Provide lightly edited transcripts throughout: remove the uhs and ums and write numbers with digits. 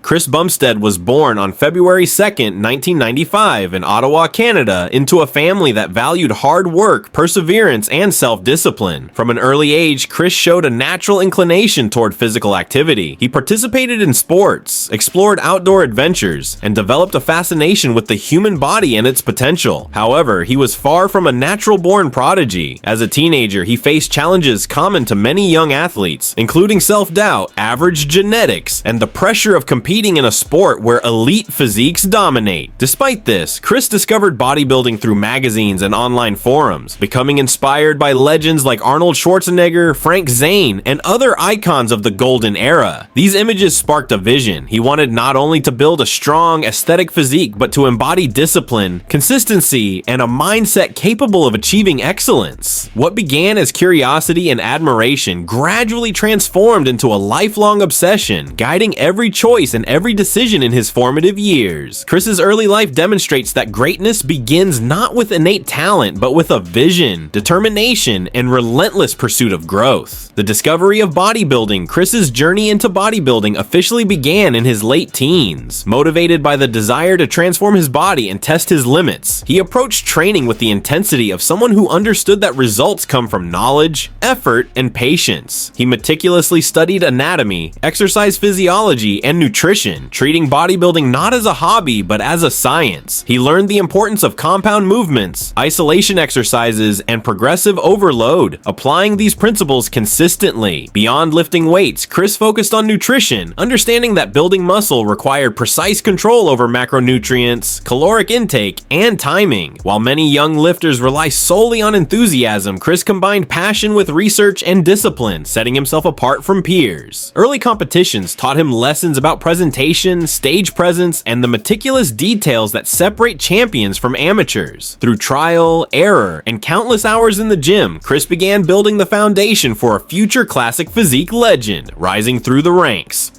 Chris Bumstead was born on February 2nd, 1995 in Ottawa, Canada, into a family that valued hard work, perseverance, and self-discipline. From an early age, Chris showed a natural inclination toward physical activity. He participated in sports, explored outdoor adventures, and developed a fascination with the human body and its potential. However, he was far from a natural-born prodigy. As a teenager, he faced challenges common to many young athletes, including self-doubt, average genetics, and the pressure of competing in a sport where elite physiques dominate. Despite this, Chris discovered bodybuilding through magazines and online forums, becoming inspired by legends like Arnold Schwarzenegger, Frank Zane, and other icons of the golden era. These images sparked a vision. He wanted not only to build a strong, aesthetic physique, but to embody discipline, consistency, and a mindset capable of achieving excellence. What began as curiosity and admiration gradually transformed into a lifelong obsession, guiding every choice and every decision in his formative years. Chris's early life demonstrates that greatness begins not with innate talent, but with a vision, determination, and relentless pursuit of growth. The discovery of bodybuilding. Chris's journey into bodybuilding officially began in his late teens. Motivated by the desire to transform his body and test his limits, he approached training with the intensity of someone who understood that results come from knowledge, effort, and patience. He meticulously studied anatomy, exercise physiology, and nutrition, treating bodybuilding not as a hobby but as a science. He learned the importance of compound movements, isolation exercises, and progressive overload, applying these principles consistently. Beyond lifting weights, Chris focused on nutrition, understanding that building muscle required precise control over macronutrients, caloric intake, and timing. While many young lifters rely solely on enthusiasm, Chris combined passion with research and discipline, setting himself apart from peers. Early competitions taught him lessons about presentation, stage presence, and the meticulous details that separate champions from amateurs. Through trial, error, and countless hours in the gym, Chris began building the foundation for a future classic physique legend, rising through the ranks.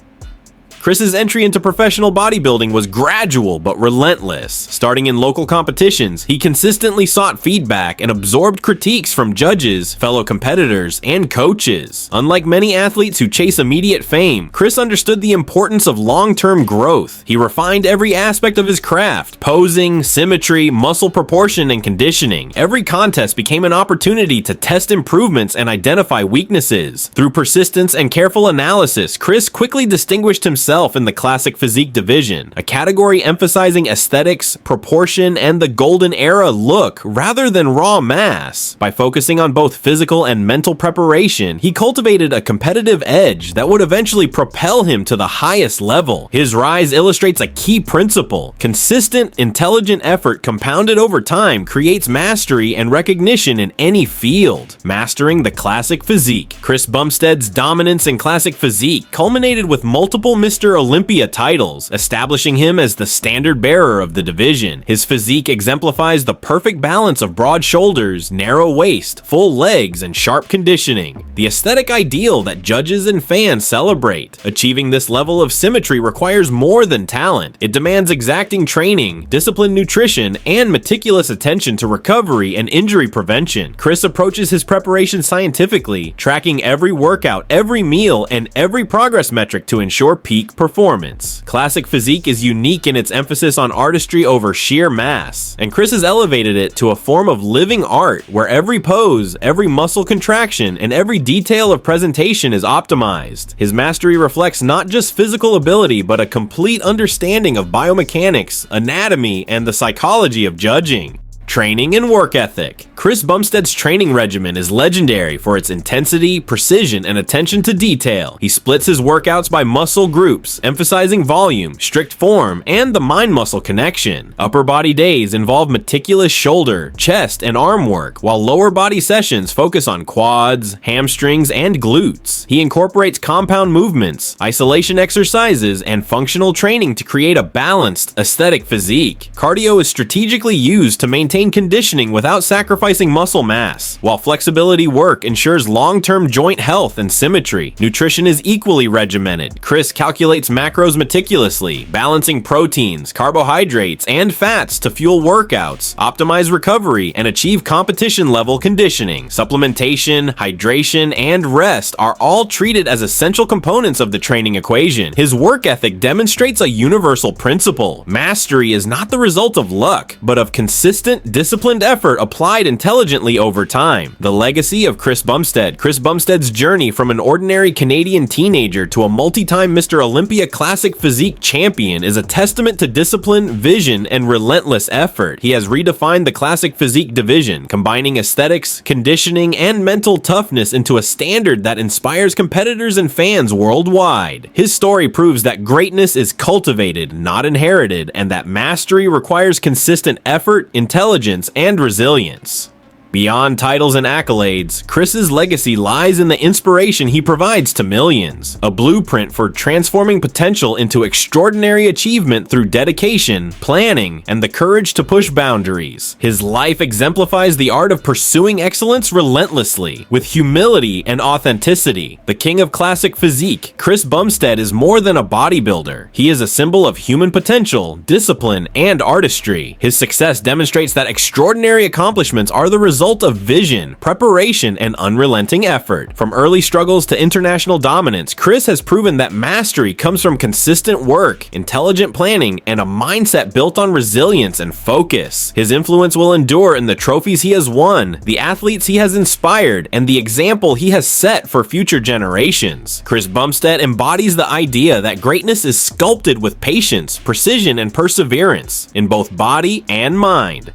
Chris's entry into professional bodybuilding was gradual but relentless. Starting in local competitions, he consistently sought feedback and absorbed critiques from judges, fellow competitors, and coaches. Unlike many athletes who chase immediate fame, Chris understood the importance of long-term growth. He refined every aspect of his craft: posing, symmetry, muscle proportion, and conditioning. Every contest became an opportunity to test improvements and identify weaknesses. Through persistence and careful analysis, Chris quickly distinguished himself in the classic physique division, a category emphasizing aesthetics, proportion, and the golden era look rather than raw mass. By focusing on both physical and mental preparation, he cultivated a competitive edge that would eventually propel him to the highest level. His rise illustrates a key principle: consistent, intelligent effort compounded over time creates mastery and recognition in any field. Mastering the classic physique. Chris Bumstead's dominance in classic physique culminated with multiple Mr. Olympia titles, establishing him as the standard bearer of the division. His physique exemplifies the perfect balance of broad shoulders, narrow waist, full legs, and sharp conditioning, the aesthetic ideal that judges and fans celebrate. Achieving this level of symmetry requires more than talent. It demands exacting training, disciplined nutrition, and meticulous attention to recovery and injury prevention. Chris approaches his preparation scientifically, tracking every workout, every meal, and every progress metric to ensure peak performance. Classic physique is unique in its emphasis on artistry over sheer mass, and Chris has elevated it to a form of living art where every pose, every muscle contraction, and every detail of presentation is optimized. His mastery reflects not just physical ability, but a complete understanding of biomechanics, anatomy, and the psychology of judging. Training and work ethic. Chris Bumstead's training regimen is legendary for its intensity, precision, and attention to detail. He splits his workouts by muscle groups, emphasizing volume, strict form, and the mind-muscle connection. Upper body days involve meticulous shoulder, chest, and arm work, while lower body sessions focus on quads, hamstrings, and glutes. He incorporates compound movements, isolation exercises, and functional training to create a balanced, aesthetic physique. Cardio is strategically used to maintain maintain conditioning without sacrificing muscle mass, while flexibility work ensures long-term joint health and symmetry. Nutrition is equally regimented. Chris calculates macros meticulously, balancing proteins, carbohydrates, and fats to fuel workouts, optimize recovery, and achieve competition-level conditioning. Supplementation, hydration, and rest are all treated as essential components of the training equation. His work ethic demonstrates a universal principle. Mastery is not the result of luck, but of consistent, disciplined effort applied intelligently over time. The legacy of Chris Bumstead. Chris Bumstead's journey from an ordinary Canadian teenager to a multi-time Mr. Olympia Classic Physique champion is a testament to discipline, vision, and relentless effort. He has redefined the Classic Physique division, combining aesthetics, conditioning, and mental toughness into a standard that inspires competitors and fans worldwide. His story proves that greatness is cultivated, not inherited, and that mastery requires consistent effort, intelligence, and resilience. Beyond titles and accolades, Chris's legacy lies in the inspiration he provides to millions, a blueprint for transforming potential into extraordinary achievement through dedication, planning, and the courage to push boundaries. His life exemplifies the art of pursuing excellence relentlessly, with humility and authenticity. The king of classic physique, Chris Bumstead is more than a bodybuilder. He is a symbol of human potential, discipline, and artistry. His success demonstrates that extraordinary accomplishments are the result of vision, preparation, and unrelenting effort. From early struggles to international dominance, Chris has proven that mastery comes from consistent work, intelligent planning, and a mindset built on resilience and focus. His influence will endure in the trophies he has won, the athletes he has inspired, and the example he has set for future generations. Chris Bumstead embodies the idea that greatness is sculpted with patience, precision, and perseverance in both body and mind.